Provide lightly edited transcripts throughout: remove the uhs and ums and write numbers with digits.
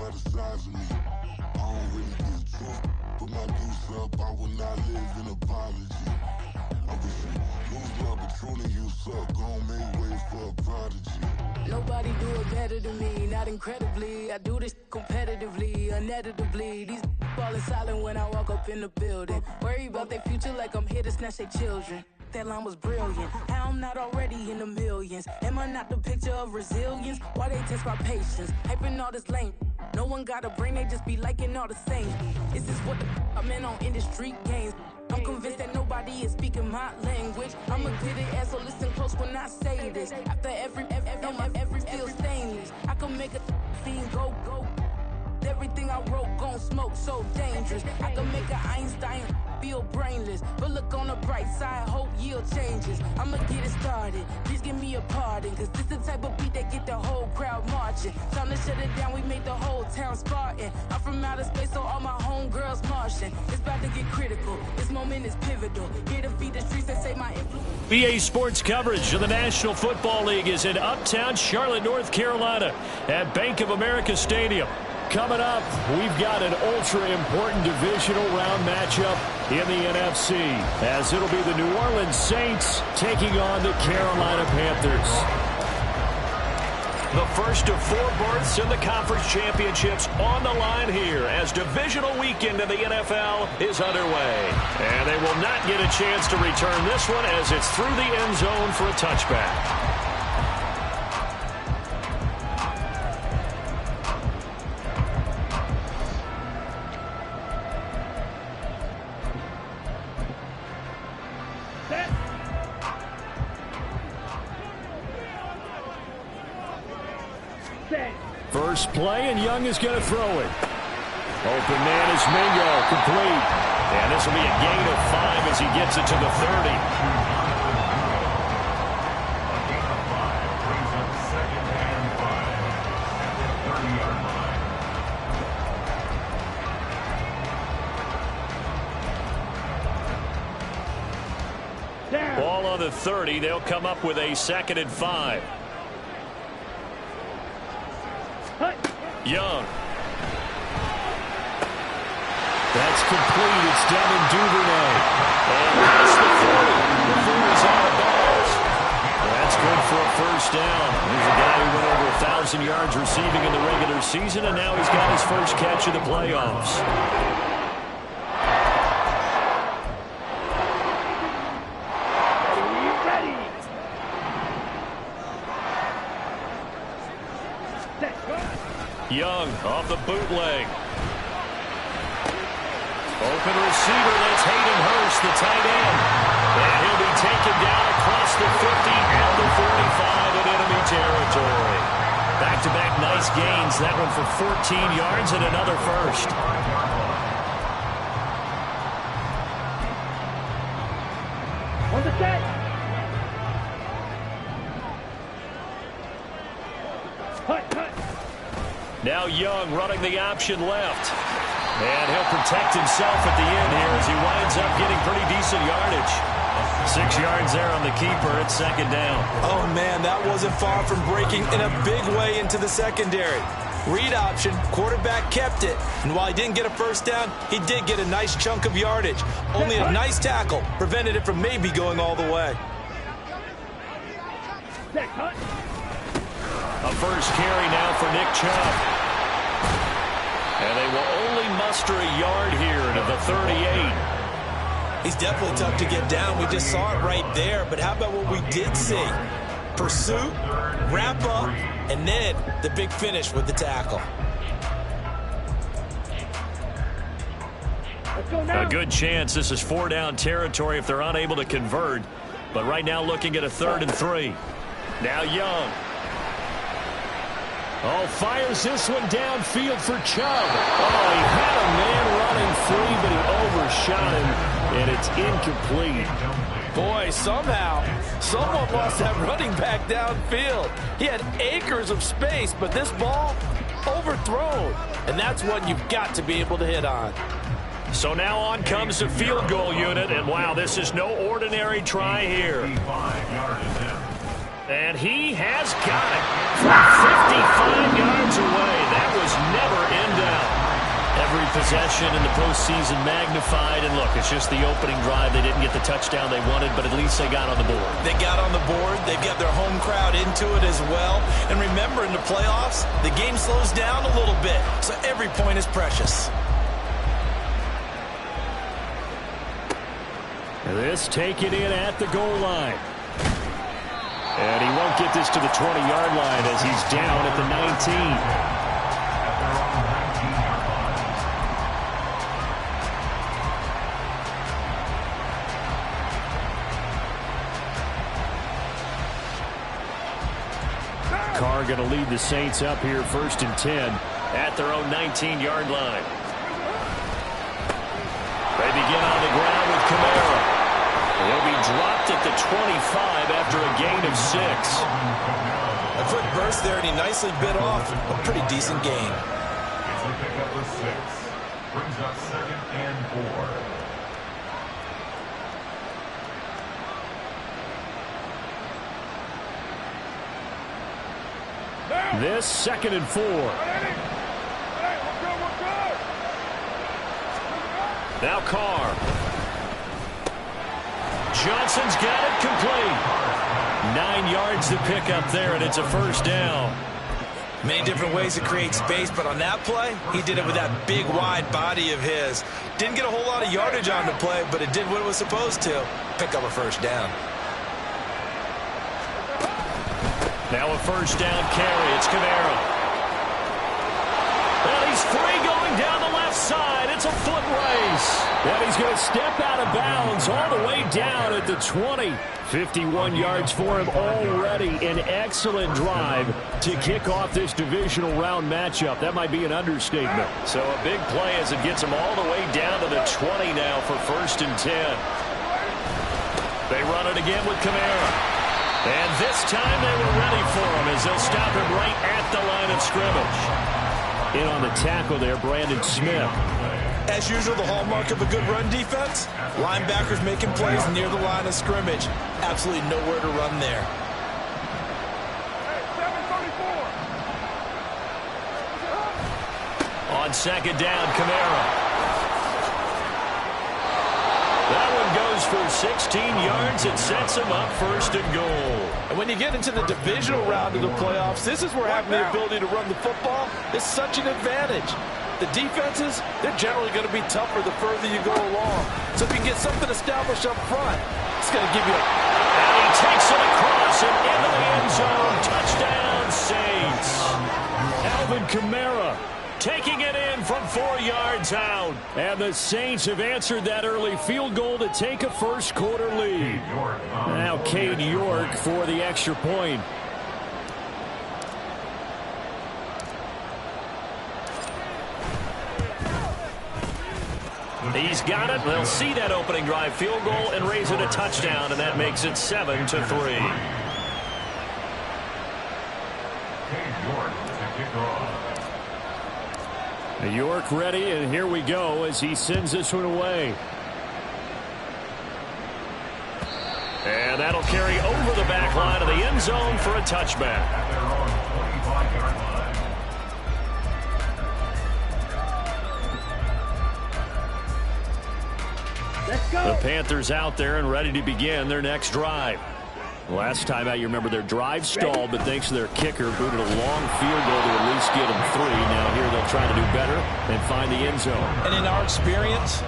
by the size of me. I don't really get drunk, but my deuce up, I will not live in apology. I wish you lose love, but truly you suck. Gon' make way for a prodigy. Nobody do it better than me, not incredibly. I do this competitively, uneditably. These falling silent when I walk up in the building. Worry about their future like I'm here to snatch their children. That line was brilliant. How I'm not already in the millions? Am I not the picture of resilience? Why they test my patience? Hyping all this lame. No one got a brain, they just be liking all the same. Is this what the I'm in on industry games? I'm convinced that nobody is speaking my language. I'm a good ass, so listen close when I say this. After every feel stainless, I can make a fiend go. Everything I wrote gon' smoke, so dangerous. I can make an Einstein feel brainless, but look on the bright side, hope yield changes. I'ma get it started, please give me a pardon, cause this the type of beat that get the whole crowd marching. Time to shut it down, we made the whole town Spartan. I'm from outer space, so all my homegirls Martian. It's about to get critical, this moment is pivotal. Here to feed the streets that say my influence. BA Sports coverage of the National Football League is in uptown Charlotte, North Carolina at Bank of America Stadium. Coming up, we've got an ultra-important divisional round matchup in the NFC, as it'll be the New Orleans Saints taking on the Carolina Panthers. The first of 4 berths in the conference championships on the line here as divisional weekend in the NFL is underway. And they will not get a chance to return this one as it's through the end zone for a touchback. First play, and Young is going to throw it. Open man is Mingo, complete. And this will be a gain of 5 as he gets it to the 30. Ball on the 30. They'll come up with a 2nd and 5. Young. That's complete. It's down in Duvernay. And that's the 40 before he's out of bounds. That's good for a first down. He's a guy who went over 1,000 yards receiving in the regular season, and now he's got his first catch of the playoffs. Young off the bootleg. Open receiver, that's Hayden Hurst, the tight end. And he'll be taken down across the 50 and the 45 in enemy territory. Back-to-back nice gains. That one for 14 yards and another first. On the set. Now Young running the option left. And he'll protect himself at the end here as he winds up getting pretty decent yardage. 6 yards there on the keeper at 2nd down. Oh, man, that wasn't far from breaking in a big way into the secondary. Read option, quarterback kept it. And while he didn't get a first down, he did get a nice chunk of yardage. Only a nice tackle prevented it from maybe going all the way. A first carry now for Nick Chubb. And they will only muster a yard here to the 38. He's definitely tough to get down. We just saw it right there. But how about what we did see? Pursuit, wrap up, and then the big finish with the tackle. A good chance this is 4-down territory if they're unable to convert. But right now looking at a 3rd and 3. Now Young. Oh, fires this one downfield for Chubb. Oh, he had a man running free, but he overshot him, and it's incomplete. Boy, somehow, someone lost that running back downfield. He had acres of space, but this ball, overthrown. And that's one you've got to be able to hit on. So now on comes the field goal unit, and wow, this is no ordinary try here. And he has got it from 55 yards away. That was never in doubt. Every possession in the postseason magnified. And look, it's just the opening drive. They didn't get the touchdown they wanted, but at least they got on the board. They got on the board. They've got their home crowd into it as well. And remember, in the playoffs, the game slows down a little bit. So every point is precious. This taken in at the goal line. And he won't get this to the 20-yard line as he's down at the 19. Carr going to lead the Saints up here 1st and 10 at their own 19-yard line. They begin on the ground with Kamara. He'll be dropped at the 25 after a gain of 6. A quick burst there, and he nicely bit off a pretty decent gain. It's a pickup of 6. Brings up 2nd and 4. This 2nd and 4. Now Carr. Johnson's got it complete. 9 yards to pick up there, and it's a 1st down. Many different ways to create space, but on that play, he did it with that big, wide body of his. Didn't get a whole lot of yardage on the play, but it did what it was supposed to. Pick up a 1st down. Now a 1st down carry. It's Kamara. Well, he's free going down the left side. It's a foot race. And he's going to step out of bounds all the way down at the 20. 51 yards for him already. An excellent drive to kick off this divisional round matchup. That might be an understatement. So a big play as it gets him all the way down to the 20 now for 1st and 10. They run it again with Kamara. And this time they were ready for him as they'll stop him right at the line of scrimmage. In on the tackle there, Brandon Smith. As usual, the hallmark of a good run defense, linebackers making plays near the line of scrimmage. Absolutely nowhere to run there. On 2nd down, Kamara. That one goes for 16 yards. It sets him up 1st and goal. And when you get into the divisional round of the playoffs, this is where having the ability to run the football is such an advantage. The defenses, they're generally going to be tougher the further you go along. So if you can get something established up front, it's going to give you a... And he takes it across and into the end zone. Touchdown, Saints. Alvin Kamara taking it in from 4 yards out. And the Saints have answered that early field goal to take a first-quarter lead. Now Cade York for the extra point. He's got it. They'll see that opening drive field goal and raise it a touchdown, and that makes it 7-3. York ready, and here we go as he sends this one away. And that'll carry over the back line of the end zone for a touchback. The Panthers out there and ready to begin their next drive. Last time out, you remember their drive stalled, but thanks to their kicker, booted a long field goal to at least get them 3. Now here they'll try to do better and find the end zone. And in our experience,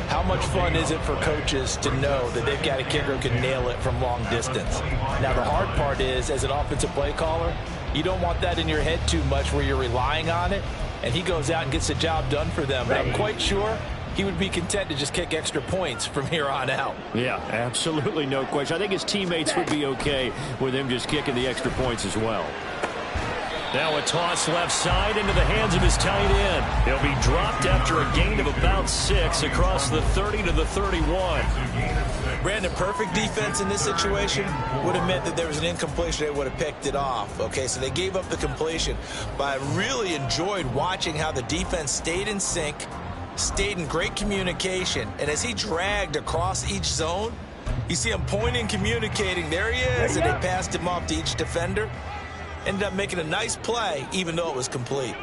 how much fun is it for coaches to know that they've got a kicker who can nail it from long distance? Now the hard part is, as an offensive play caller, you don't want that in your head too much where you're relying on it, and he goes out and gets the job done for them. But I'm quite sure he would be content to just kick extra points from here on out. Yeah, absolutely no question. I think his teammates would be okay with him just kicking the extra points as well. Now a toss left side into the hands of his tight end. He'll be dropped after a gain of about 6 across the 30 to the 31. Brandon, perfect defense in this situation would have meant that there was an incompletion. They would have picked it off. Okay, so they gave up the completion. But I really enjoyed watching how the defense stayed in sync, stayed in great communication, and as he dragged across each zone, You see him pointing, communicating. There he is, and they passed him off to each defender. Ended up making a nice play, even though it was complete.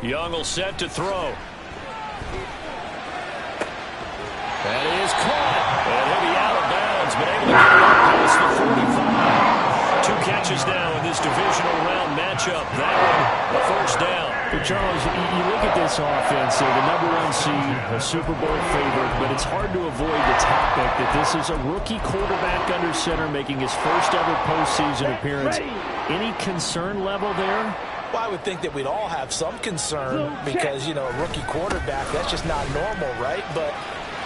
Young will set to throw. That is caught. And he'll be out of bounds, but able to get it past the 45. 2 catches now in this divisional round matchup. That one, a first down. But Charles, you look at this offense, they're the #1 seed, a Super Bowl favorite, but it's hard to avoid the topic that this is a rookie quarterback under center making his first ever postseason appearance. Any concern level there? Well, I would think that we'd all have some concern because, you know, a rookie quarterback, that's just not normal, right? But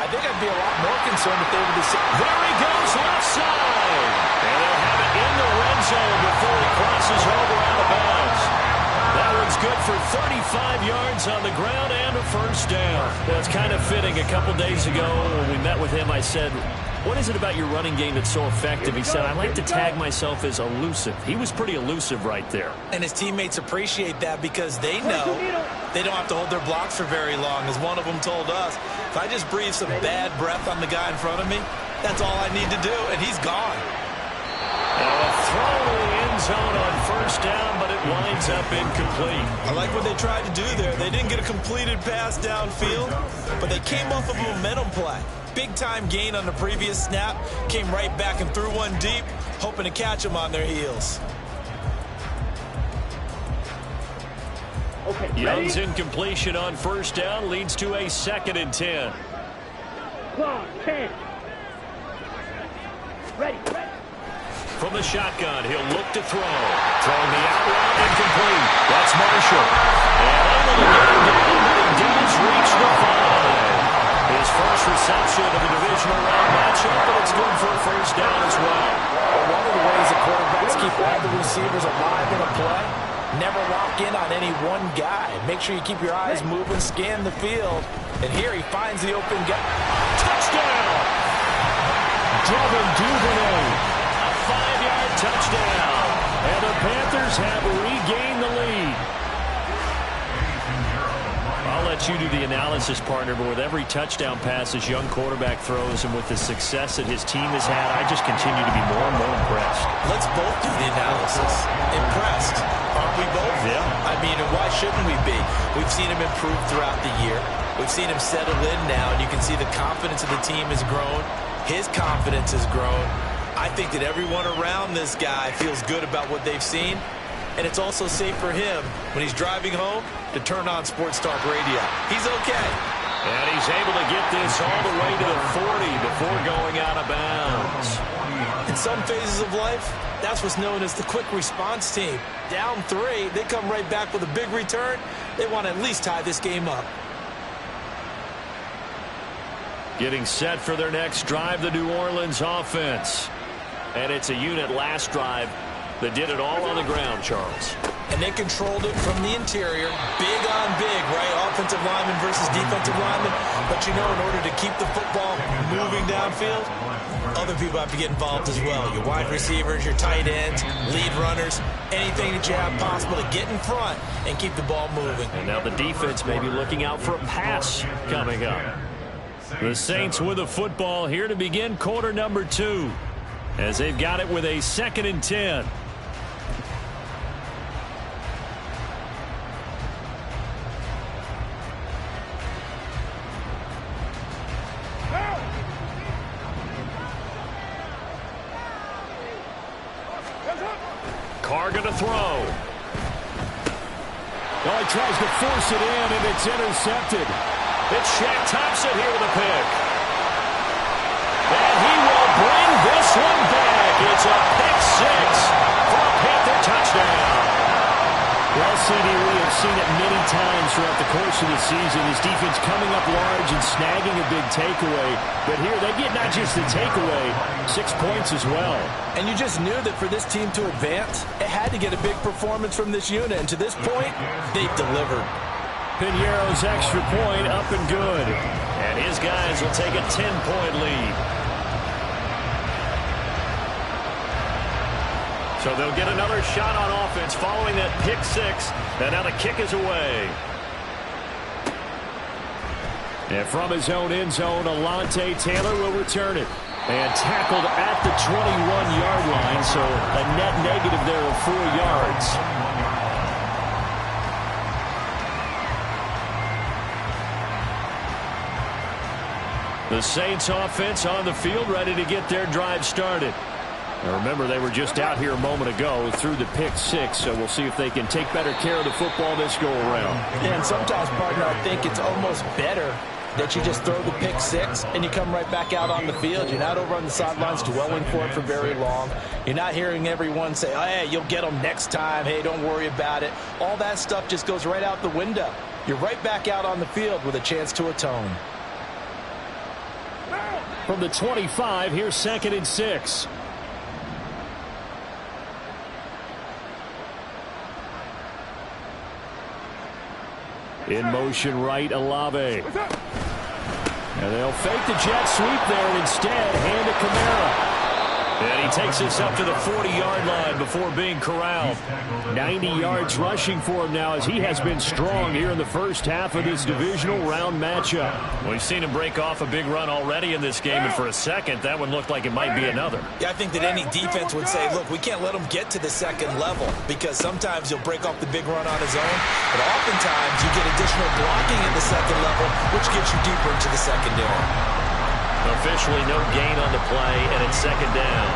I think I'd be a lot more concerned if they were the same. There he goes, left side. And they'll have it in the red zone before he crosses over out of bounds. That one's good for 35 yards on the ground and a first down. Well, it's kind of fitting. A couple days ago when we met with him, I said, what is it about your running game that's so effective? He said, I like to tag myself as elusive. He was pretty elusive right there. And his teammates appreciate that because they know they don't have to hold their blocks for very long. As one of them told us, if I just breathe some bad breath on the guy in front of me, that's all I need to do, and he's gone. Now a throw to the end zone on first down, but it winds up incomplete. I like what they tried to do there. They didn't get a completed pass downfield, but they came off of a momentum play. Big-time gain on the previous snap, came right back and threw one deep, hoping to catch them on their heels. Okay, Young's incompletion on first down leads to a 2nd and 10. Clock, 10. Ready. From the shotgun, he'll look to throw. Throwing the out route, incomplete. That's Marshall. And able to get him down, but he does reach the 5. His first reception of the divisional round matchup, but it's good for a first down as well. One of the ways the quarterbacks keep all the receivers alive in a play, never lock in on any one guy. Make sure you keep your eyes moving, scan the field. And here he finds the open guy. Touchdown! Devin Duvernay. 5-yard touchdown. And the Panthers have regained the lead. I'll let you do the analysis, partner, but with every touchdown pass his young quarterback throws and with the success that his team has had, I just continue to be more and more impressed. Let's both do the analysis. Impressed. Aren't we both? Yeah. I mean, and why shouldn't we be? We've seen him improve throughout the year. We've seen him settle in now, and you can see the confidence of the team has grown. His confidence has grown. I think that everyone around this guy feels good about what they've seen, and it's also safe for him when he's driving home to turn on Sports Talk Radio. He's okay. And he's able to get this all the way to the 40 before going out of bounds. In some phases of life, that's what's known as the quick response team. Down 3, they come right back with a big return. They want to at least tie this game up. Getting set for their next drive, the New Orleans offense. And it's a unit last drive that did it all on the ground, Charles. And they controlled it from the interior. Big on big, right? Offensive lineman versus defensive lineman. But you know, in order to keep the football moving downfield, other people have to get involved as well. Your wide receivers, your tight ends, lead runners, anything that you have possible to get in front and keep the ball moving. And now the defense may be looking out for a pass coming up. The Saints with the football here to begin quarter number 2. As they've got it with a 2nd and 10. Carr going to throw. Oh, he tries to force it in, and it's intercepted. It's Shaq Thompson here with a pick. And he will bring this one back. It's a pick 6 for a Panther touchdown. Well, CD, we have seen it many times throughout the course of the season. His defense coming up large and snagging a big takeaway. But here, they get not just the takeaway, 6 points as well. And you just knew that for this team to advance, it had to get a big performance from this unit. And to this point, they've delivered. Piñeiro's extra point up and good. And his guys will take a 10-point lead. So they'll get another shot on offense following that pick 6. And now the kick is away. And from his own end zone, Alontae Taylor will return it. And tackled at the 21-yard line, so a net negative there of 4 yards. The Saints offense on the field, ready to get their drive started. Now remember, they were just out here a moment ago through the pick 6, so we'll see if they can take better care of the football this go-around. Yeah, and sometimes, partner, I think it's almost better that you just throw the pick 6 and you come right back out on the field. You're not over on the sidelines dwelling for it for very long. You're not hearing everyone say, oh, hey, you'll get them next time. Hey, don't worry about it. All that stuff just goes right out the window. You're right back out on the field with a chance to atone. From the 25, here's 2nd and 6. In motion right, Olave. And they'll fake the jet sweep there and instead hand to Kamara. And he takes us up to the 40-yard line before being corralled. 90 yards rushing for him now as he has been strong here in the first half of this divisional round matchup. We've seen him break off a big run already in this game, and for a second, that one looked like it might be another. Yeah, I think that any defense would say, look, we can't let him get to the second level because sometimes he'll break off the big run on his own, but oftentimes you get additional blocking at the second level, which gets you deeper into the secondary. Officially no gain on the play, and it's 2nd down.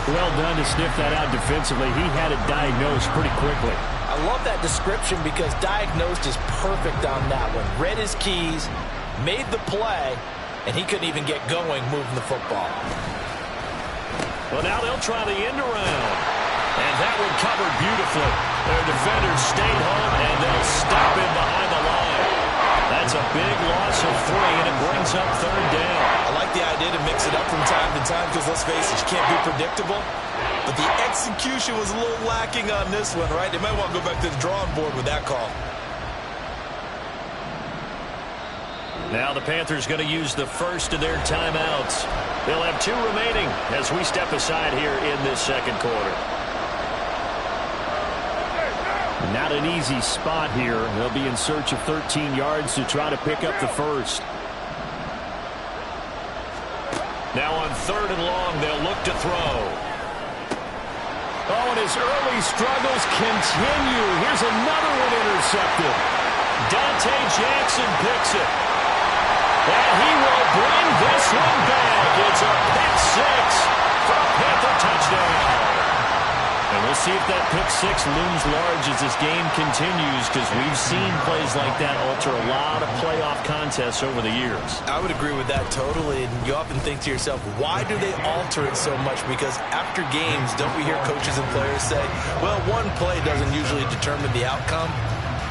Well done to sniff that out defensively. He had it diagnosed pretty quickly. I love that description because diagnosed is perfect on that one. Read his keys, made the play, and he couldn't even get going moving the football. Well, now they'll try the end around. And that one covered beautifully. Their defenders stayed home, and they'll stop him behind the line. That's a big loss of 3, and it brings up 3rd down. I like the idea to mix it up from time to time because, let's face it, you can't be predictable. But the execution was a little lacking on this one, right? They might want to go back to the drawing board with that call. Now the Panthers going to use the first of their timeouts. They'll have 2 remaining as we step aside here in this second quarter. Not an easy spot here. They'll be in search of 13 yards to try to pick up the first. Now on 3rd and long, they'll look to throw. Oh, and his early struggles continue. Here's another one intercepted. Dante Jackson picks it. And he will bring this one back. It's a pick 6 for a Panther touchdown. And we'll see if that pick 6 looms large as this game continues, because we've seen plays like that alter a lot of playoff contests over the years. I would agree with that totally. And you often think to yourself, why do they alter it so much? Because after games, don't we hear coaches and players say, well, one play doesn't usually determine the outcome?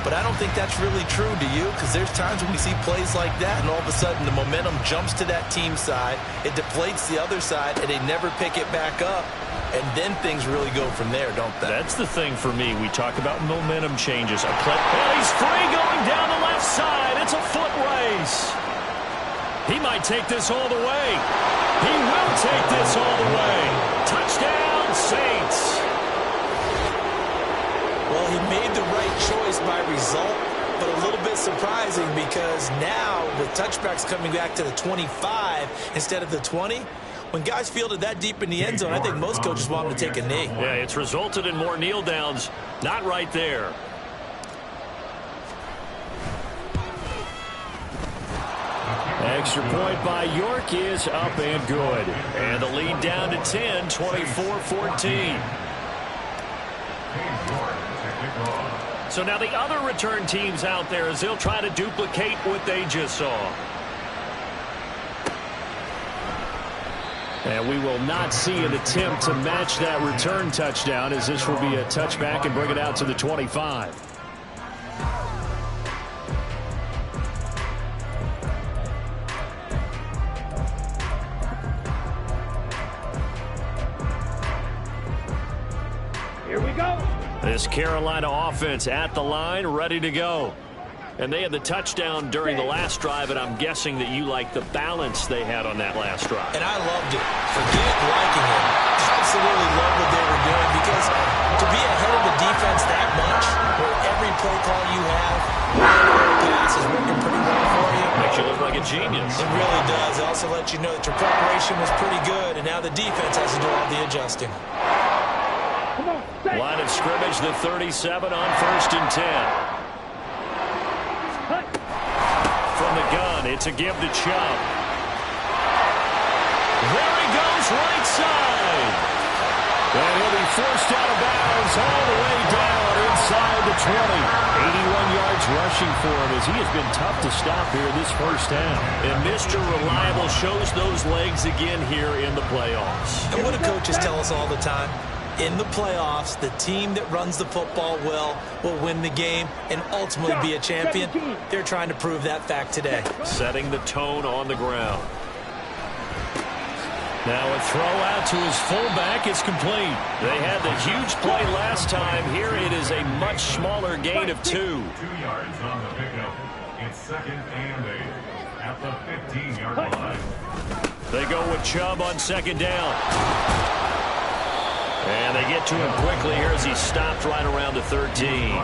But I don't think that's really true, do you? Because there's times when we see plays like that, and all of a sudden the momentum jumps to that team side, it deflates the other side, and they never pick it back up. And then things really go from there, don't they? That's the thing for me. We talk about momentum changes. A play. Oh, he's free going down the left side. It's a foot race. He might take this all the way. He will take this all the way. Touchdown, Saints. Well, he made the right choice by result, but a little bit surprising because now with touchbacks coming back to the 25 instead of the 20, when guys fielded that deep in the end zone, I think most coaches want them to take a knee. Yeah, it's resulted in more kneel downs. Not right there. Extra point by York is up and good. And the lead down to 10, 24-14. So now the other return teams out there as they'll try to duplicate what they just saw. And we will not see an attempt to match that return touchdown, as this will be a touchback and bring it out to the 25. Here we go. This Carolina offense at the line, ready to go. And they had the touchdown during the last drive, and I'm guessing that you like the balance they had on that last drive. And I loved it. Forget liking it. Absolutely love what they were doing, because to be ahead of the defense that much, where every play call you have, the pass is working pretty well for you. Makes you look like a genius. It really does. It also lets you know that your preparation was pretty good, and now the defense has to do all the adjusting. Line of scrimmage, the 37 on 1st and 10. From the gun, it's a give to Chubb. There he goes, right side. And he'll be forced out of bounds all the way down inside the 20. 81 yards rushing for him as he has been tough to stop here this first half. And Mr. Reliable shows those legs again here in the playoffs. And what do coaches tell us all the time? In the playoffs, the team that runs the football well will win the game and ultimately be a champion. They're trying to prove that fact today. Setting the tone on the ground. Now a throw out to his fullback is complete. They had the huge play last time. Here it is a much smaller gain of 2. 2 yards on the pickup. It's 2nd and 8 at the 15-yard line. They go with Chubb on 2nd down. And they get to him quickly here as he stopped right around the 13.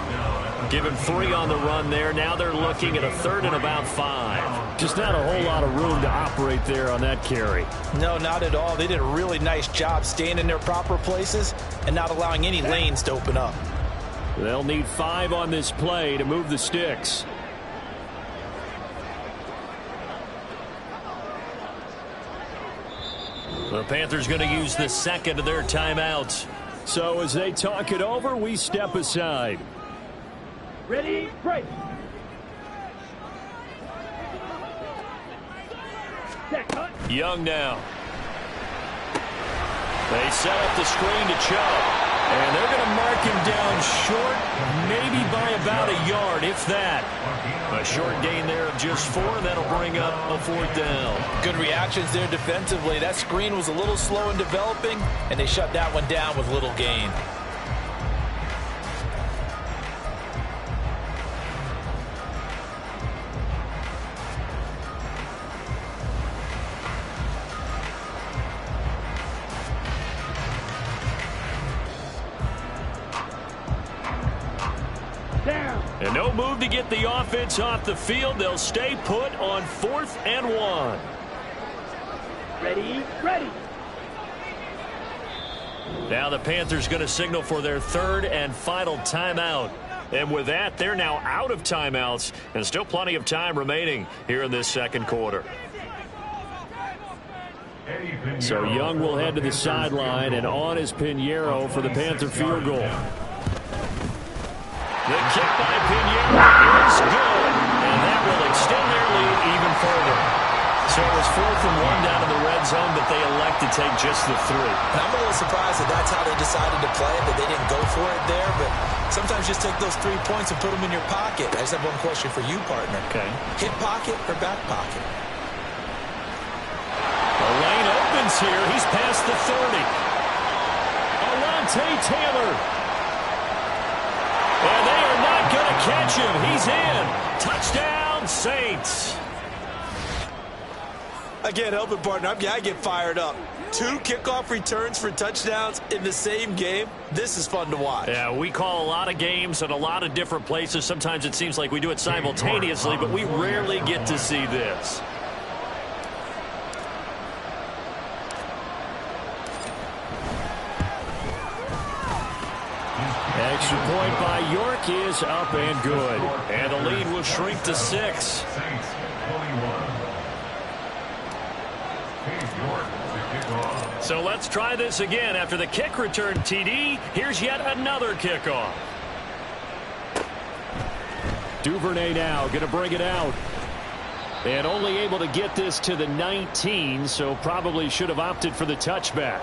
Give him 3 on the run there. Now they're looking at a 3rd and about 5. Just not a whole lot of room to operate there on that carry. No, not at all. They did a really nice job staying in their proper places and not allowing any lanes to open up. They'll need 5 on this play to move the sticks. The Panthers going to use the 2nd of their timeouts. So as they talk it over, we step aside. Ready, break. Young now. They set up the screen to Chubb. And they're going to mark him down short, maybe by about a yard, if that. A short gain there of just 4, and that'll bring up a 4th down. Good reactions there defensively. That screen was a little slow in developing, and they shut that one down with little gain. And no move to get the offense off the field. They'll stay put on 4th and 1. Ready, ready. Now the Panthers going to signal for their 3rd and final timeout. And with that, they're now out of timeouts and still plenty of time remaining here in this 2nd quarter. So Young will head to the sideline, and on is Pinheiro for the Panther field goal. The kick by Pinheiro is good, and that will extend their lead even further. So it was 4th and 1 down in the red zone, but they elect to take just the 3. And I'm a little surprised that that's how they decided to play it, that they didn't go for it there. But sometimes just take those 3 points and put them in your pocket. I just have one question for you, partner. Okay. Hip pocket or back pocket? The lane opens here. He's past the 30. Alontae Taylor. And they are not going to catch him. He's in. Touchdown, Saints. I can't help it, partner. I get fired up. 2 kickoff returns for touchdowns in the same game. This is fun to watch. Yeah, we call a lot of games at a lot of different places. Sometimes it seems like we do it simultaneously, but we rarely get to see this. Extra point by York is up and good. And the lead will shrink to 6. So let's try this again. After the kick return TD, here's yet another kickoff. Duvernay now going to bring it out. And only able to get this to the 19, so probably should have opted for the touchback.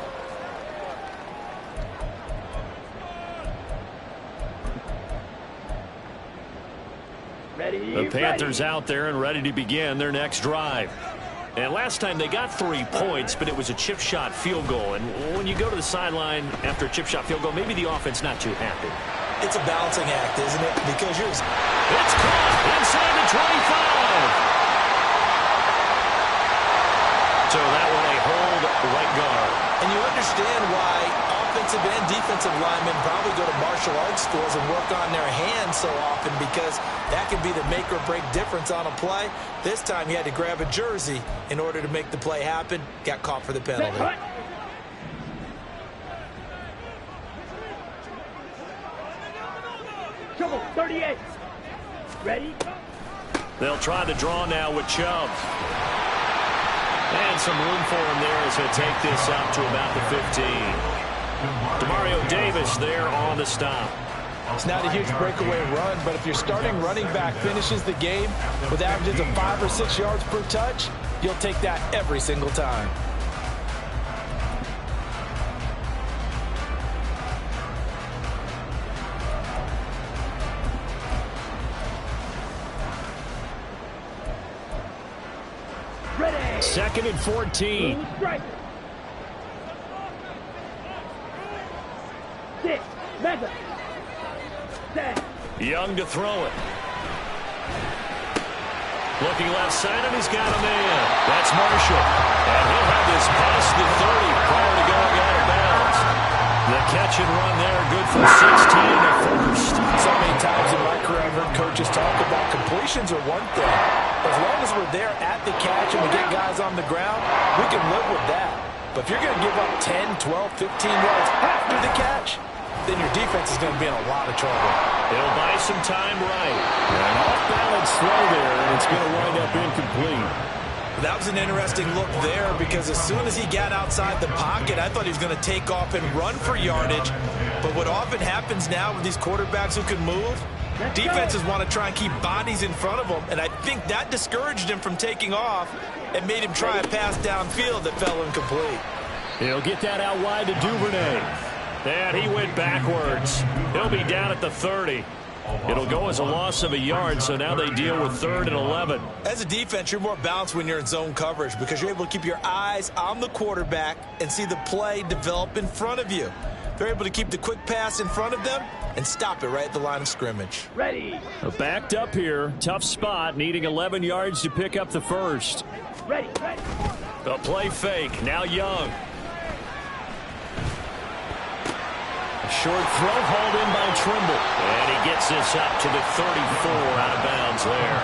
The Panthers out there and ready to begin their next drive. And last time they got 3 points, but it was a chip shot field goal. And when you go to the sideline after a chip shot field goal, maybe the offense not too happy. It's a balancing act, isn't it? Because it's caught inside the 25. So that one a hold right guard. And you understand why offensive and defensive linemen probably go to martial arts schools and work on their hands so often, because that can be the make or break difference on a play. This time he had to grab a jersey in order to make the play happen. Got caught for the penalty. Trouble, 38. Ready? They'll try the draw now with Chubb. And some room for him there as he'll take this out to about the 15. Demario Davis there on the stop. It's not a huge breakaway run, but if your starting running back finishes the game with averages of 5 or 6 yards per touch, you'll take that every single time. Ready. 2nd and 14. Strike. 6. Mega. 10. Young to throw it. Looking left side, and he's got a man. That's Marshall. And he'll have this past the 30 prior to going out of bounds. The catch and run there, good for 16 at first. So many times in my career I've heard coaches talk about completions are one thing. As long as we're there at the catch and we get guys on the ground, we can live with that. But if you're going to give up 10, 12, 15 yards after the catch, then your defense is going to be in a lot of trouble. It'll buy some time right. An off-balance throw there, and it's going to wind up incomplete. That was an interesting look there, because as soon as he got outside the pocket, I thought he was going to take off and run for yardage. But what often happens now with these quarterbacks who can move, defenses want to try and keep bodies in front of them, and I think that discouraged him from taking off and made him try a pass downfield that fell incomplete. He'll get that out wide to Duvernay. And he went backwards. He'll be down at the 30. It'll go as a loss of a yard, so now they deal with 3rd and 11. As a defense, you're more balanced when you're in zone coverage, because you're able to keep your eyes on the quarterback and see the play develop in front of you. They're able to keep the quick pass in front of them and stop it right at the line of scrimmage. Ready. Backed up here. Tough spot, needing 11 yards to pick up the first. Ready. Ready. A play fake. Now Young. Short throw hauled in by Trimble. And he gets this up to the 34 out of bounds there.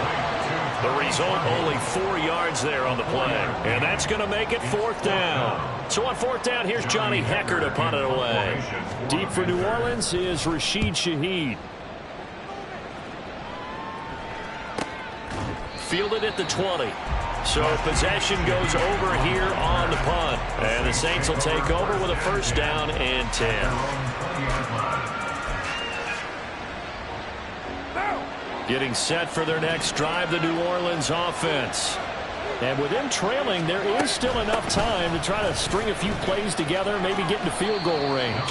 The result, only 4 yards there on the play. And that's going to make it 4th down. So on 4th down, here's Johnny Hecker to punt it away. Deep for New Orleans is Rashid Shaheed. Fielded at the 20. So possession goes over here on the punt. And the Saints will take over with a 1st down and 10. Getting set for their next drive, the New Orleans offense. And with them trailing, there is still enough time to try to string a few plays together, maybe get into field goal range.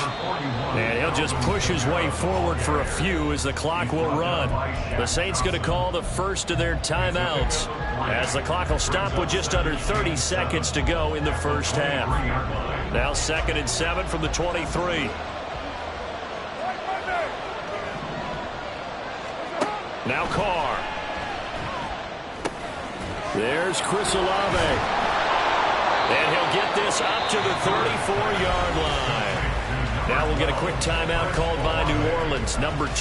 And he'll just push his way forward for a few as the clock will run. The Saints going to call the first of their timeouts, as the clock will stop with just under 30 seconds to go in the first half. Now 2nd and 7 from the 23. Now Carr. There's Chris Olave. And he'll get this up to the 34-yard line. Now we'll get a quick timeout called by New Orleans, number 2.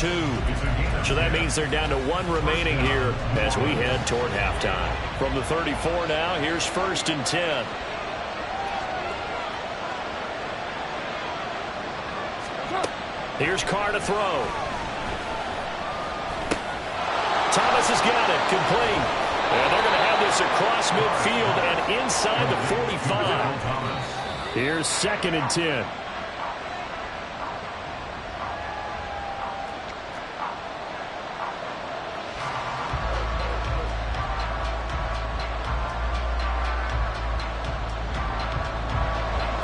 So that means they're down to 1 remaining here as we head toward halftime. From the 34 now, here's 1st and 10. Here's Carr to throw. Thomas has got it, complete. And they're going to have this across midfield and inside the 45. Here's 2nd and 10.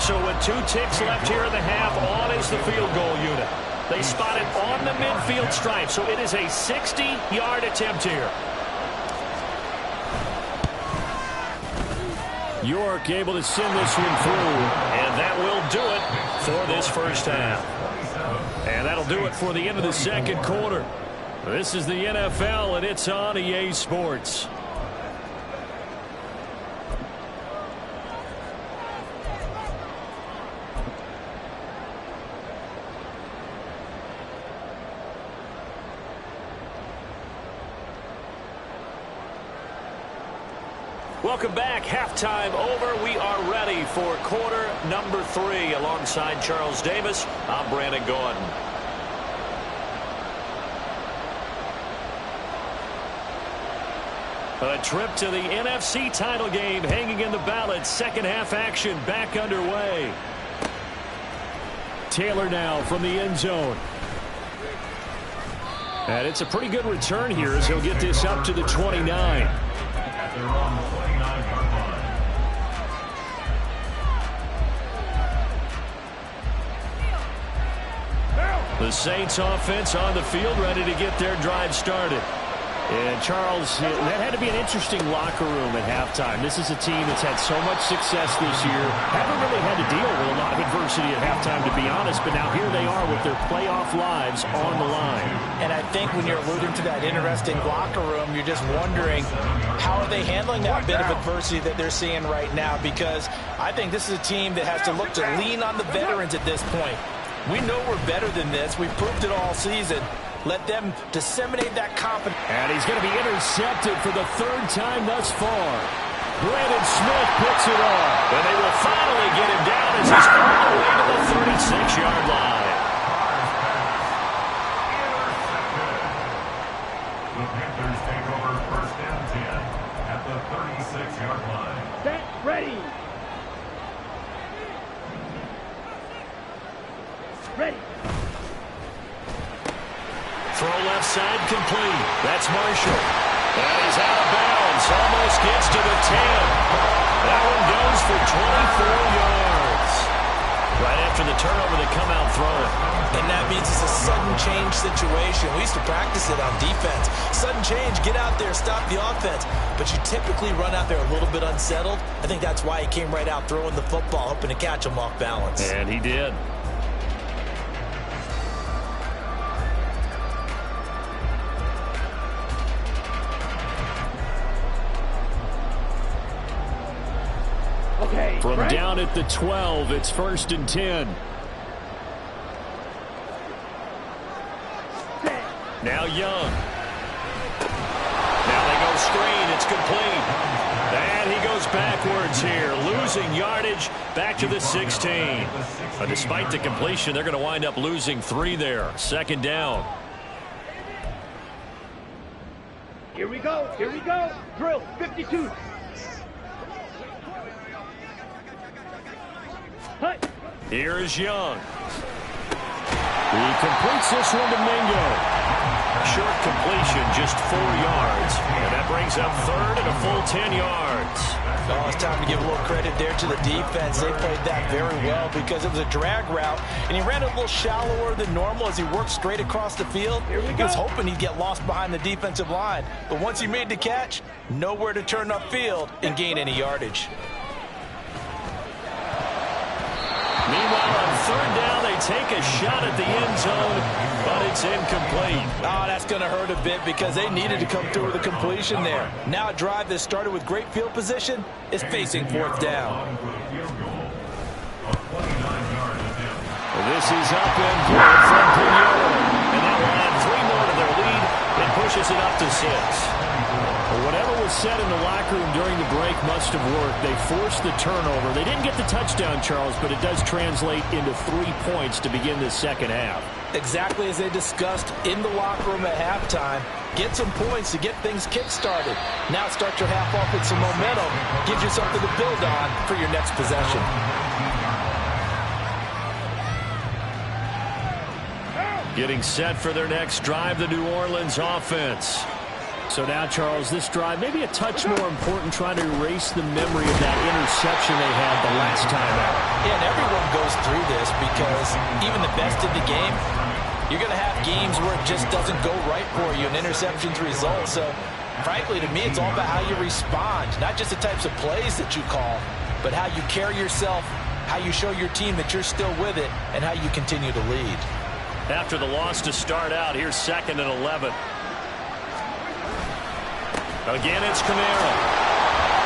So with 2 ticks left here in the half, on is the field goal unit. They spot it on the midfield stripe, so it is a 60-yard attempt here. York able to send this one through, and that will do it for this first half. And that'll do it for the end of the 2nd quarter. This is the NFL, and it's on EA Sports. Welcome back. Halftime over. We are ready for quarter number 3. Alongside Charles Davis, I'm Brandon Gordon. A trip to the NFC title game hanging in the balance. Second half action back underway. Taylor now from the end zone. And it's a pretty good return here as he'll get this up to the 29. At their own 29-yard line. The Saints offense on the field, ready to get their drive started. And Charles, that had to be an interesting locker room at halftime. This is a team that's had so much success this year. Haven't really had to deal with a lot of adversity at halftime, to be honest. But now here they are with their playoff lives on the line. And I think when you're alluding to that interesting locker room, you're just wondering how are they handling that bit of adversity that they're seeing right now. Because I think this is a team that has to look to lean on the veterans at this point. We know we're better than this. We've proved it all season. Let them disseminate that confidence. And he's going to be intercepted for the 3rd time thus far. Brandon Smith picks it off. And they will finally get him down as he's all the way to the 36-yard line. The Panthers take over 1st and 10 at the 36-yard line. Set, ready. Ready. Throw left side complete. That's Marshall. And he's out of bounds. Almost gets to the 10. That one goes for 24 yards. Right after the turnover, they come out throwing. And that means it's a sudden change situation. We used to practice it on defense. Sudden change, get out there, stop the offense. But you typically run out there a little bit unsettled. I think that's why he came right out throwing the football, hoping to catch him off balance. And he did. Okay. From ready? down at the 12, it's 1st and 10. Set. Now Young. Now they go screen. It's complete. And he goes backwards here, losing yardage back to the 16. But despite the completion, they're going to wind up losing 3 there. 2nd down. Here we go. Here we go. Drill 52. Hut. Here's Young. He completes this one to Mingo. Short completion, just 4 yards. And that brings up 3rd and a full 10 yards. Oh, it's time to give a little credit there to the defense. They played that very well because it was a drag route, and he ran a little shallower than normal as he worked straight across the field. Here we He was go. hoping he'd get lost behind the defensive line, but once he made the catch, nowhere to turn upfield and gain any yardage. Meanwhile, on 3rd down, they take a shot at the end zone, but it's incomplete. Oh, that's going to hurt a bit because they needed to come through with a completion there. Now a drive that started with great field position is facing 4th down. This is up and good from Pinion. And that will add 3 more to their lead and pushes it up to 6. Whatever was said in the locker room during the break must have worked. They forced the turnover. They didn't get the touchdown, Charles, but it does translate into 3 points to begin the 2nd half. Exactly as they discussed in the locker room at halftime. Get some points to get things kick-started. Now start your half off with some momentum. Gives you something to build on for your next possession. Getting set for their next drive, the New Orleans offense. So now, Charles, this drive may be a touch more important, trying to erase the memory of that interception they had the last time out. Yeah, and everyone goes through this because even the best in the game, you're going to have games where it just doesn't go right for you, and interceptions result. So, frankly, to me, it's all about how you respond, not just the types of plays that you call, but how you carry yourself, how you show your team that you're still with it, and how you continue to lead. After the loss to start out, here's 2nd and 11. Again, it's Kamara.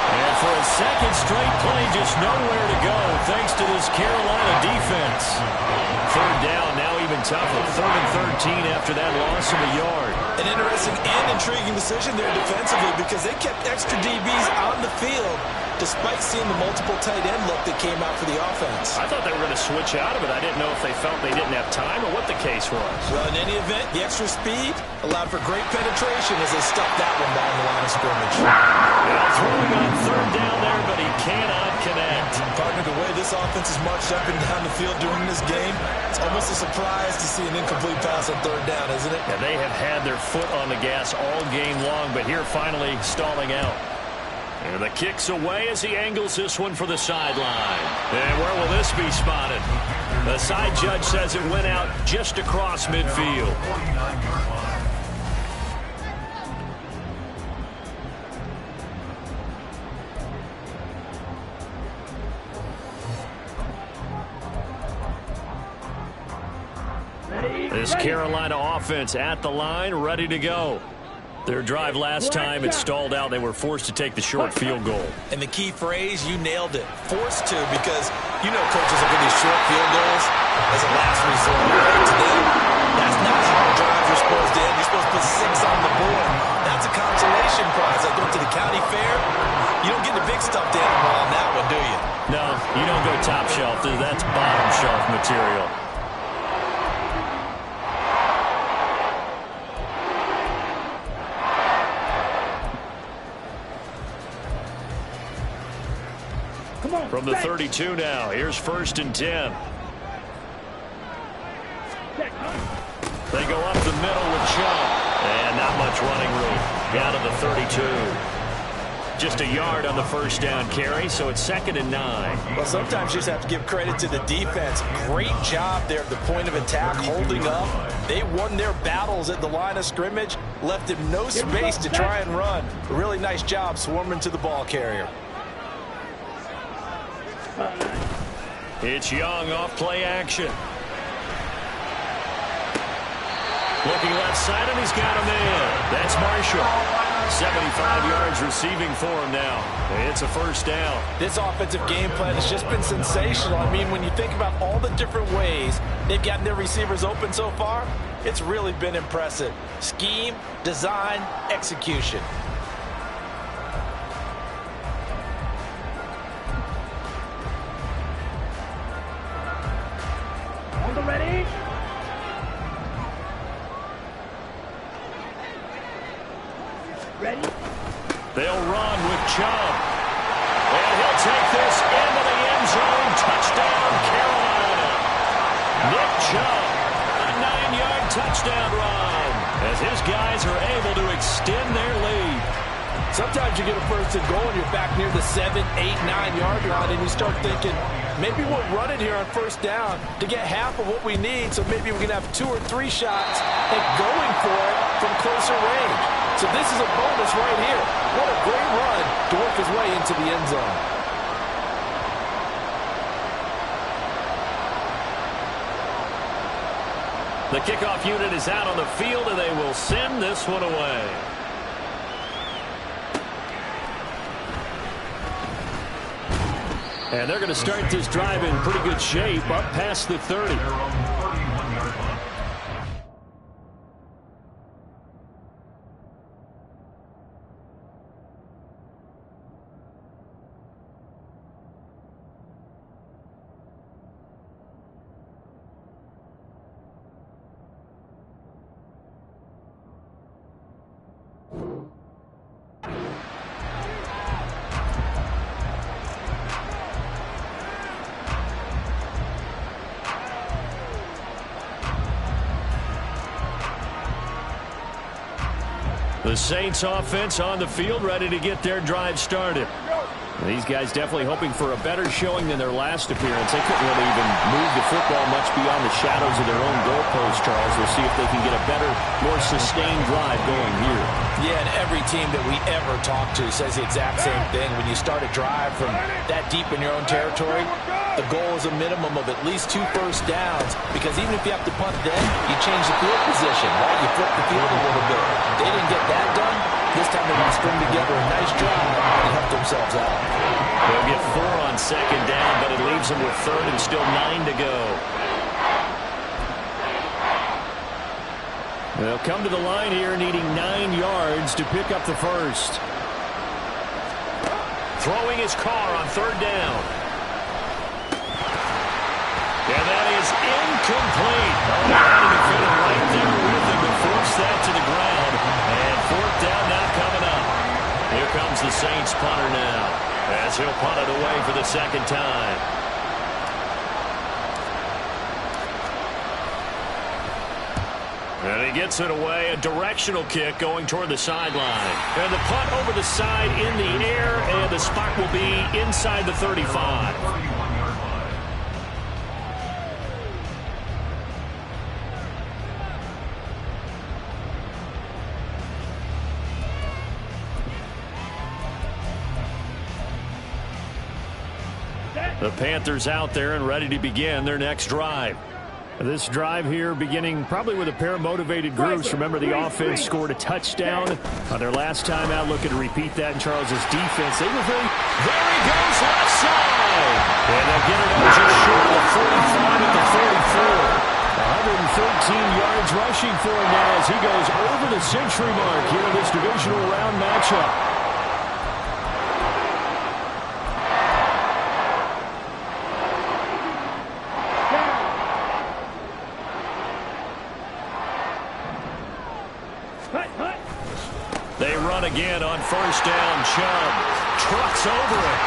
And for a second straight play, just nowhere to go thanks to this Carolina defense. 3rd down, now he been tough with 3rd and 13 after that loss of a yard. An interesting and intriguing decision there defensively because they kept extra DBs on the field despite seeing the multiple tight end look that came out for the offense. I thought they were going to switch out of it. I didn't know if they felt they didn't have time or what the case was. Well, in any event, the extra speed allowed for great penetration as they stuffed that one down the line of scrimmage. Well, throwing on 3rd down there, but he cannot connect. Partner, the way this offense has marched up and down the field during this game, it's almost a surprise to see an incomplete pass on 3rd down, isn't it? Yeah, they have had their foot on the gas all game long, but here finally stalling out. And the kick's away as he angles this one for the sideline. And where will this be spotted? The side judge says it went out just across midfield. This Carolina offense at the line, ready to go. Their drive last time, it stalled out. They were forced to take the short field goal. And the key phrase, you nailed it. Forced to, because you know coaches look at these short field goals as a last resort. Right? To them, that's not how drives are supposed to end. You're supposed to put 6 on the board. That's a consolation prize. Like going to the county fair, you don't get the big stuffed animal on that one, do you? No, you don't go top shelf. That's bottom shelf material. From the 32 now, here's 1st and 10. They go up the middle with Chubb. And not much running room. Down to the 32. Just a yard on the 1st down carry, so it's 2nd and 9. Well, sometimes you just have to give credit to the defense. Great job there at the point of attack, holding up. They won their battles at the line of scrimmage, left him no space to try and run. A really nice job swarming to the ball carrier. It's Young off play action. Looking left side, and he's got him in. That's Marshall. 75 yards receiving for him now. It's a 1st down. This offensive game plan has just been sensational. I mean, when you think about all the different ways they've gotten their receivers open so far, it's really been impressive. Scheme, design, execution. Ready? Ready? They'll run with Chubb. And he'll take this into the end zone. Touchdown, Carolina. Nick Chubb, a 9-yard touchdown run as his guys are able to extend their lead. Sometimes you get a 1st and goal and you're back near the 7, 8, 9-yard line and you start thinking, maybe we'll run it here on 1st down to get half of what we need, so maybe we can have 2 or 3 shots at going for it from closer range. So this is a bonus right here. What a great run to work his way into the end zone. The kickoff unit is out on the field, and they will send this one away. And they're going to start this drive in pretty good shape, up past the 30. The Saints offense on the field, ready to get their drive started. These guys definitely hoping for a better showing than their last appearance. They couldn't really even move the football much beyond the shadows of their own goalpost, Charles. We'll see if they can get a better, more sustained drive going here. Yeah, and every team that we ever talk to says the exact same thing. When you start a drive from that deep in your own territory, the goal is a minimum of at least 2 first downs, because even if you have to punt then, you change the field position, right? You flip the field a little bit. They didn't get that done. This time they're going to string together a nice drive and help themselves out. They'll get 4 on 2nd down, but it leaves them with 3rd and still 9 to go. They'll come to the line here needing 9 yards to pick up the first. Throwing his car on third down. And that is incomplete. Oh, having to fit it right there with him to force that to the ground. And fourth down now coming up. Here comes the Saints punter now, as he'll punt it away for the second time. And he gets it away, a directional kick going toward the sideline. And the punt over the side in the air, and the spot will be inside the 35. The Panthers out there and ready to begin their next drive. This drive here beginning probably with a pair of motivated groups. Remember, the offense scored a touchdown on their last time out. Looking to repeat that in Charles's defense. They were very... There he goes, left side! And they'll get it up just short of the 45 at the 44. 113 yards rushing for him now as he goes over the century mark here in this divisional round matchup. They run again on first down. Chubb trucks over it.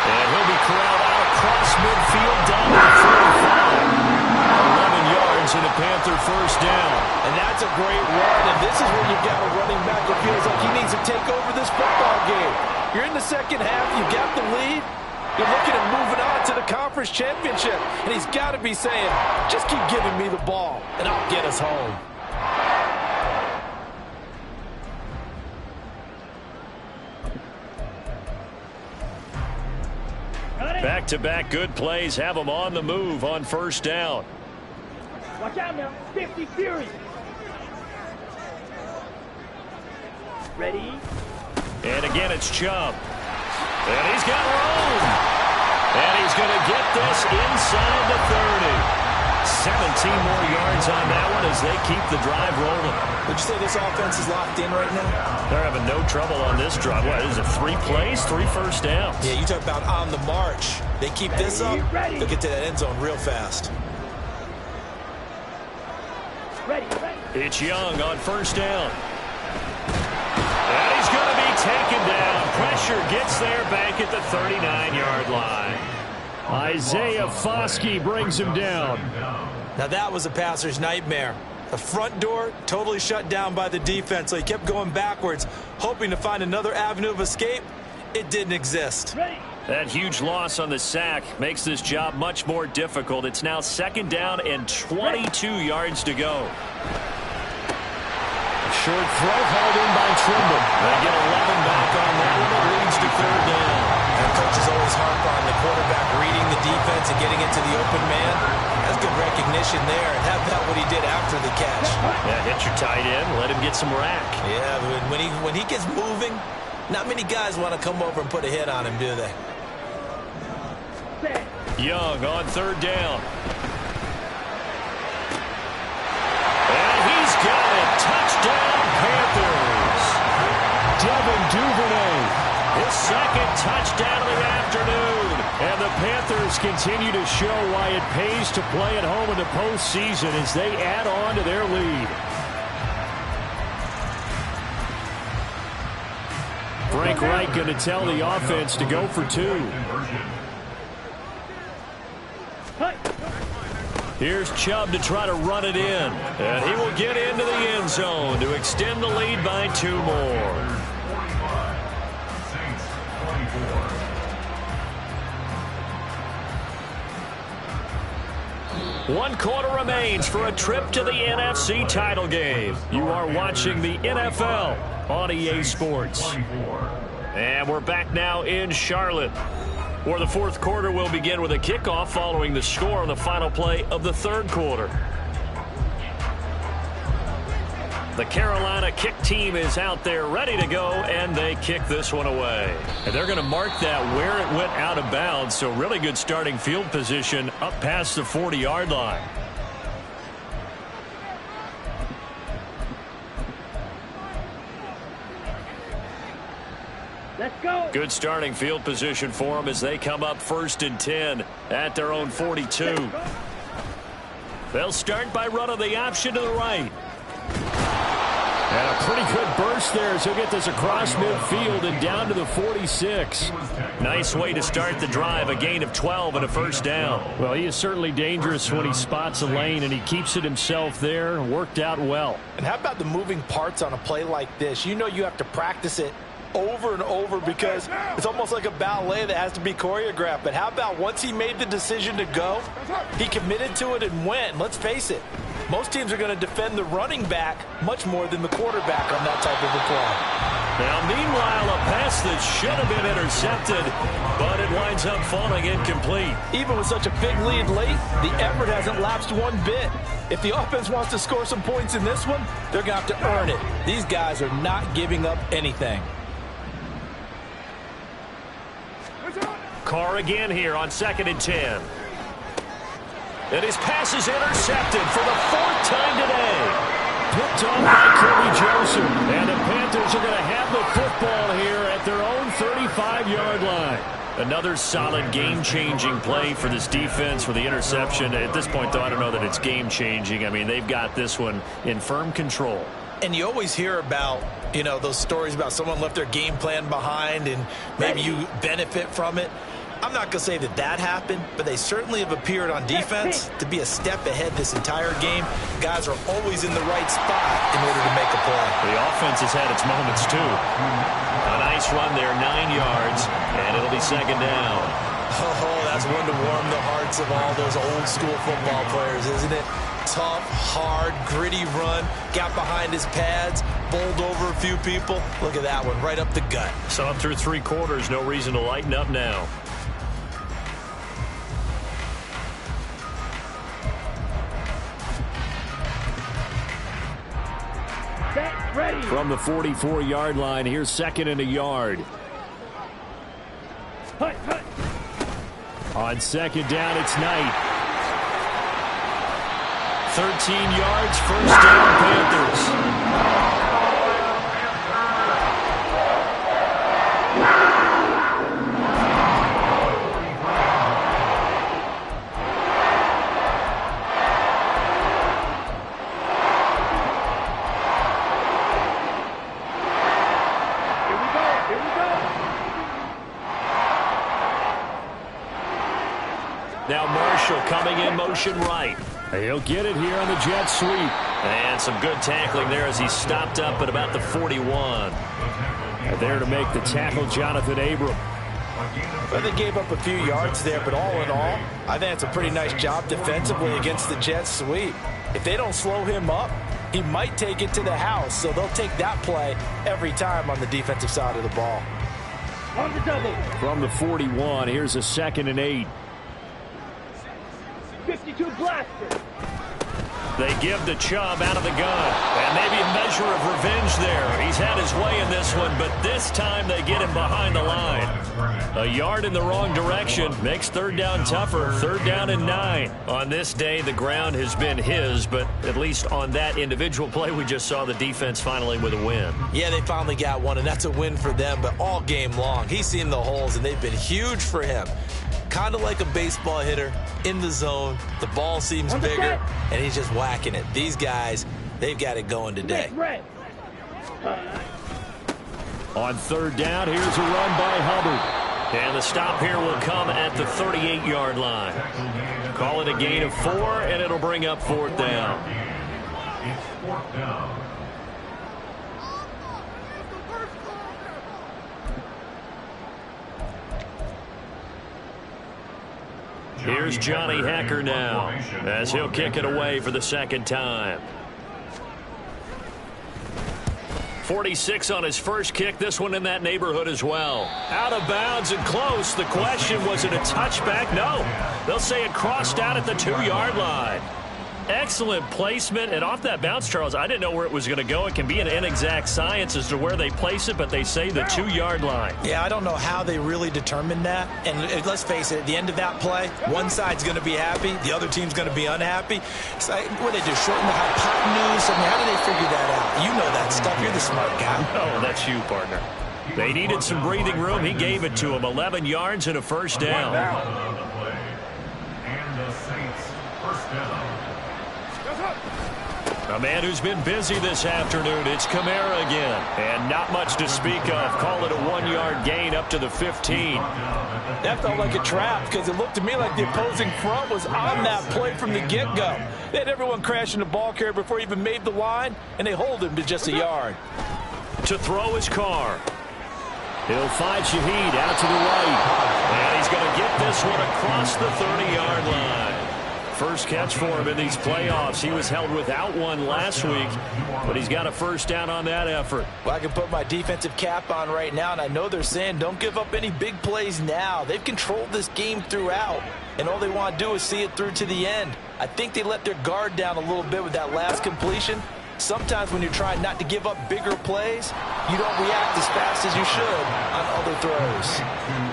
And he'll be corralled out across midfield down to the 45. 11 yards and a Panther first down. And that's a great run, and this is where you've got a running back that feels like he needs to take over this football game. You're in the second half, you've got the lead. You're looking at moving on to the conference championship. And he's got to be saying, just keep giving me the ball, and I'll get us home. Back-to-back good plays have them on the move on first down. Watch out now. 50 Fury. Ready? And again, it's Chubb. And he's got room. And he's going to get this inside the 30. 17 more yards on that one as they keep the drive rolling. Would you say this offense is locked in right now? They're having no trouble on this drive. What is it, 3 plays, 3 first downs? Yeah, you talk about on the march. They keep this up, they'll get to that end zone real fast. Ready. It's Young on first down. And he's going to be taken down. Pressure gets there back at the 39-yard line. Isaiah Foskey brings him down. Now that was a passer's nightmare. The front door totally shut down by the defense, so he kept going backwards, hoping to find another avenue of escape. It didn't exist. That huge loss on the sack makes this job much more difficult. It's now second down and 22 yards to go. Short throw hauled in by Trimble. They get 11 back on that one. It leads to third down. And coaches always harp on the quarterback reading the defense and getting into the open man. That's good recognition there. And have that what he did after the catch. Yeah, hit your tight end. Let him get some rack. Yeah, when he gets moving, not many guys want to come over and put a hit on him, do they? Young on third down. And he's got it. Touchdown, Panthers. Devin Duvernay, his second touchdown of the afternoon. And the Panthers continue to show why it pays to play at home in the postseason as they add on to their lead. Frank Reich going to tell the offense to go for 2. Here's Chubb to try to run it in. And he will get into the end zone to extend the lead by 2 more. Saints 24. 1 quarter remains for a trip to the NFC title game. You are watching the NFL on EA Sports. And we're back now in Charlotte, where the fourth quarter will begin with a kickoff following the score on the final play of the third quarter. The Carolina kick team is out there ready to go, and they kick this one away. And they're going to mark that where it went out of bounds, so really good starting field position up past the 40-yard line. Go. Good starting field position for them as they come up 1st and 10 at their own 42. They'll start by running the option to the right. And a pretty good burst there as he'll get this across midfield and down to the 46. Nice way to start the drive, a gain of 12 and a first down. Well, he is certainly dangerous when he spots a lane, and he keeps it himself there. Worked out well. And how about the moving parts on a play like this? You know you have to practice it over and over because it's almost like a ballet that has to be choreographed. But how about once he made the decision to go, he committed to it and went. Let's face it, most teams are going to defend the running back much more than the quarterback on that type of a play. Now, meanwhile, a pass that should have been intercepted, but it winds up falling incomplete. Even with such a big lead late, the effort hasn't lapsed one bit. If the offense wants to score some points in this one, they're going to have to earn it. These guys are not giving up anything. Carr again here on 2nd and 10. And his pass is intercepted for the 4th time today. Picked off by Kirby Joseph. And the Panthers are going to have the football here at their own 35-yard line. Another solid game-changing play for this defense for the interception. At this point, though, I don't know that it's game-changing. I mean, they've got this one in firm control. And you always hear about, you know, those stories about someone left their game plan behind and maybe you benefit from it. I'm not going to say that that happened, but they certainly have appeared on defense to be a step ahead this entire game. Guys are always in the right spot in order to make a play. The offense has had its moments, too. A nice run there, 9 yards, and it'll be 2nd down. Oh, that's one to warm the hearts of all those old-school football players, isn't it? Tough, hard, gritty run, got behind his pads, bowled over a few people. Look at that one, right up the gut. Saw it through 3 quarters, no reason to lighten up now. Ready. From the 44-yard line, here's 2nd and a yard. Hut. On 2nd down, it's Knight. 13 yards, first down, Panthers. Now Marshall coming in motion right. He'll get it here on the jet sweep. And some good tackling there as he stopped up at about the 41. And there to make the tackle, Da-Heathin Abram. Well, they gave up a few yards there, but all in all, I think it's a pretty nice job defensively against the jet sweep. If they don't slow him up, he might take it to the house, so they'll take that play every time on the defensive side of the ball. On the double. From the 41, here's a 2nd and 8. 52 blaster. They give the Chubb out of the gun. And maybe a measure of revenge there. He's had his way in this one, but this time they get him behind the line. A yard in the wrong direction makes 3rd down tougher. 3rd down and 9. On this day, the ground has been his, but at least on that individual play, we just saw the defense finally with a win. Yeah, they finally got one, and that's a win for them, but all game long, he's seen the holes, and they've been huge for him. Kind of like a baseball hitter in the zone. The ball seems bigger, and he's just whacking it. These guys, they've got it going today. On 3rd down, here's a run by Hubbard. And the stop here will come at the 38-yard line. Call it a gain of 4, and it'll bring up 4th down. It's 4th down. Here's Johnny Hecker now as he'll kick it away for the 2nd time. 46 on his first kick. This one in that neighborhood as well. Out of bounds and close. The question, was it a touchback? No. They'll say it crossed out at the 2-yard line. Excellent placement, and off that bounce, Charles, I didn't know where it was going to go. It can be an inexact science as to where they place it, but they say the 2-yard line. Yeah, I don't know how they really determined that. And let's face it, at the end of that play, one side's going to be happy, the other team's going to be unhappy. It's like, what do they do, shorten the hypotenuse? I mean, how do they figure that out? You know that stuff. You're the smart guy. Oh, that's you, partner. They needed some breathing room. He gave it to him. 11 yards and a first down. And the Saints first down. A man who's been busy this afternoon. It's Kamara again. And not much to speak of. Call it a 1-yard gain up to the 15. That felt like a trap because it looked to me like the opposing front was on that play from the get-go. They had everyone crashing the ball carrier before he even made the line, and they hold him to just a yard. To throw his car. He'll find Shaheed out to the right. And he's going to get this one across the 30-yard line. First catch for him in these playoffs. He was held without one last week, but he's got a first down on that effort. Well, I can put my defensive cap on right now, and I know they're saying don't give up any big plays now. They've controlled this game throughout, and all they want to do is see it through to the end. I think they let their guard down a little bit with that last completion. Sometimes when you're trying not to give up bigger plays, you don't react as fast as you should on other throws.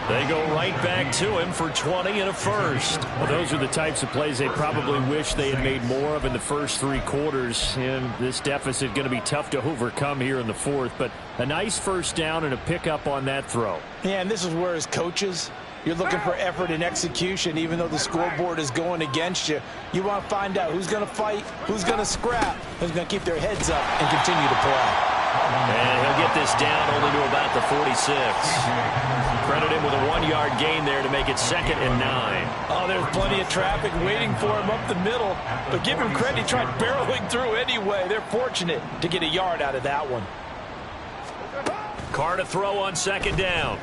They go right back to him for 20 and a first. Well, those are the types of plays they probably wish they had made more of in the first 3 quarters. And this deficit going to be tough to overcome here in the fourth. But a nice first down and a pickup on that throw. Yeah, and this is where as coaches, you're looking for effort and execution, even though the scoreboard is going against you. You want to find out who's going to fight, who's going to scrap, who's going to keep their heads up and continue to play. And he'll get this down only to about the 46. Credit him with a 1-yard gain there to make it 2nd and 9. Oh, there's plenty of traffic waiting for him up the middle. But give him credit, he tried barreling through anyway. They're fortunate to get a yard out of that one. Carr to throw on 2nd down.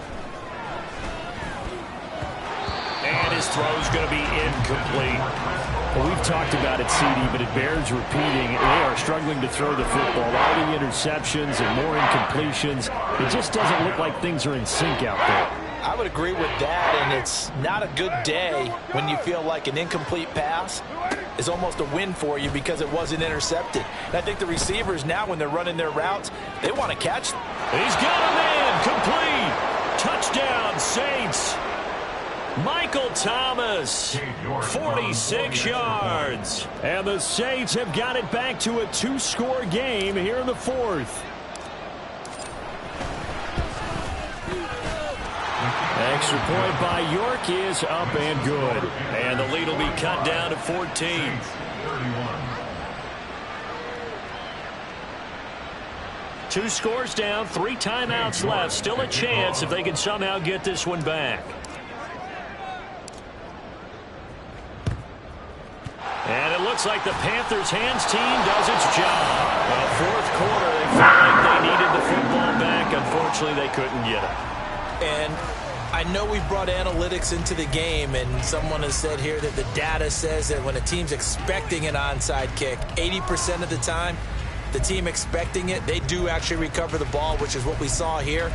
And his throw's going to be incomplete. Well, we've talked about it, CD, but it bears repeating. They are struggling to throw the football. All the interceptions and more incompletions. It just doesn't look like things are in sync out there. I would agree with that, and it's not a good day when you feel like an incomplete pass is almost a win for you because it wasn't intercepted. And I think the receivers now, when they're running their routes, they want to catch. He's got a man. Complete. Touchdown, Saints. Michael Thomas, 46 yards. And the Saints have got it back to a 2-score game here in the fourth. Extra point by York is up and good. And the lead will be cut down to 14. 2 scores down, 3 timeouts left. Still a chance if they can somehow get this one back. And it looks like the Panthers' hands team does its job. Well, fourth quarter, they felt like they needed the football back. Unfortunately, they couldn't get it. And I know we've brought analytics into the game, and someone has said here that the data says that when a team's expecting an onside kick, 80% of the time, the team expecting it, they do actually recover the ball, which is what we saw here.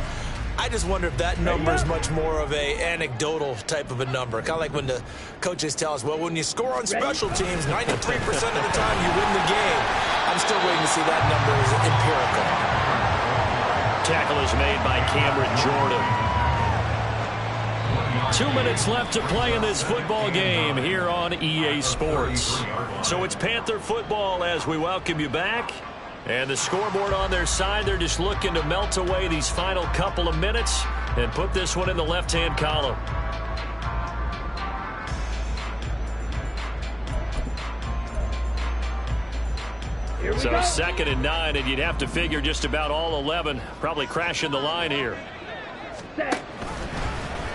I just wonder if that number is much more of a anecdotal type of a number. Kind of like when the coaches tell us, well, when you score on special teams, 93% of the time you win the game. I'm still waiting to see that number as empirical. Tackle is made by Cameron Jordan. 2 minutes left to play in this football game here on EA Sports. So it's Panther football as we welcome you back. And the scoreboard on their side, they're just looking to melt away these final couple of minutes and put this one in the left-hand column. So 2nd and 9, and you'd have to figure just about all 11 probably crashing the line here.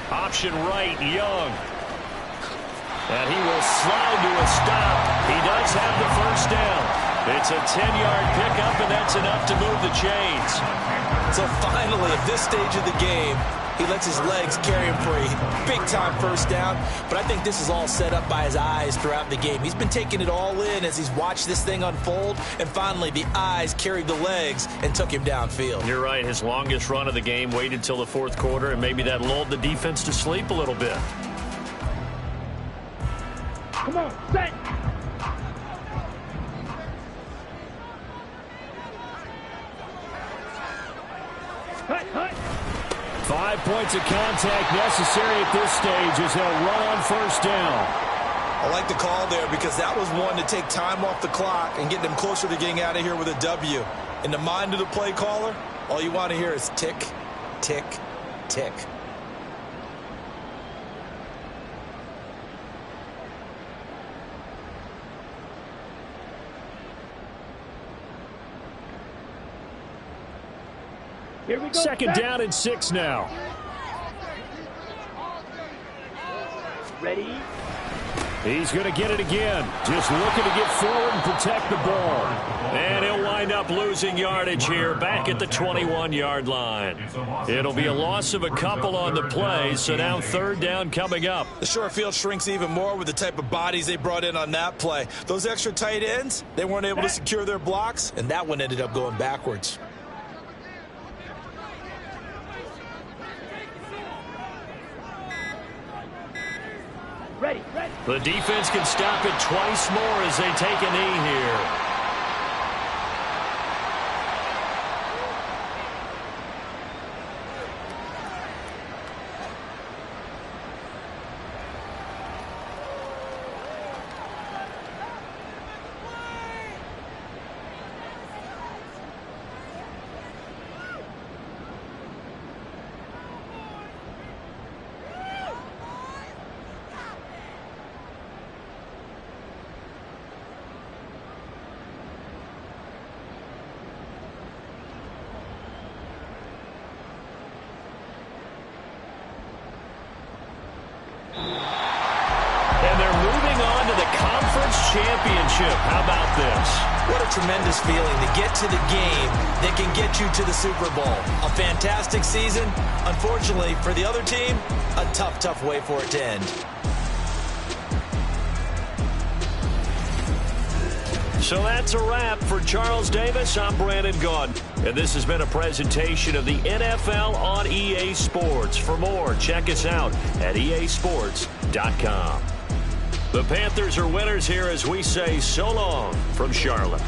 Option right, Young. And he will slide to a stop. He does have the first down. It's a 10-yard pickup, and that's enough to move the chains. So finally, at this stage of the game, he lets his legs carry him for a big-time first down. But I think this is all set up by his eyes throughout the game. He's been taking it all in as he's watched this thing unfold. And finally, the eyes carried the legs and took him downfield. You're right. His longest run of the game waited till the fourth quarter, and maybe that lulled the defense to sleep a little bit. Come on, set. 5 points of contact necessary at this stage as they'll run on first down. I like the call there because that was one to take time off the clock and get them closer to getting out of here with a W. In the mind of the play caller, all you want to hear is tick, tick, tick. Here we go. Second down and 6 now. Ready? He's going to get it again. Just looking to get forward and protect the ball. And he'll wind up losing yardage here back at the 21-yard line. It'll be a loss of a couple on the play, so now third down coming up. The short field shrinks even more with the type of bodies they brought in on that play. Those extra tight ends, they weren't able to secure their blocks, and that one ended up going backwards. Ready, ready. The defense can stop it twice more as they take a knee here. Championship. How about this? What a tremendous feeling to get to the game that can get you to the Super Bowl. A fantastic season. Unfortunately, for the other team, a tough, tough way for it to end. So that's a wrap for Charles Davis. I'm Brandon Gaudin, and this has been a presentation of the NFL on EA Sports. For more, check us out at easports.com. The Panthers are winners here as we say so long from Charlotte.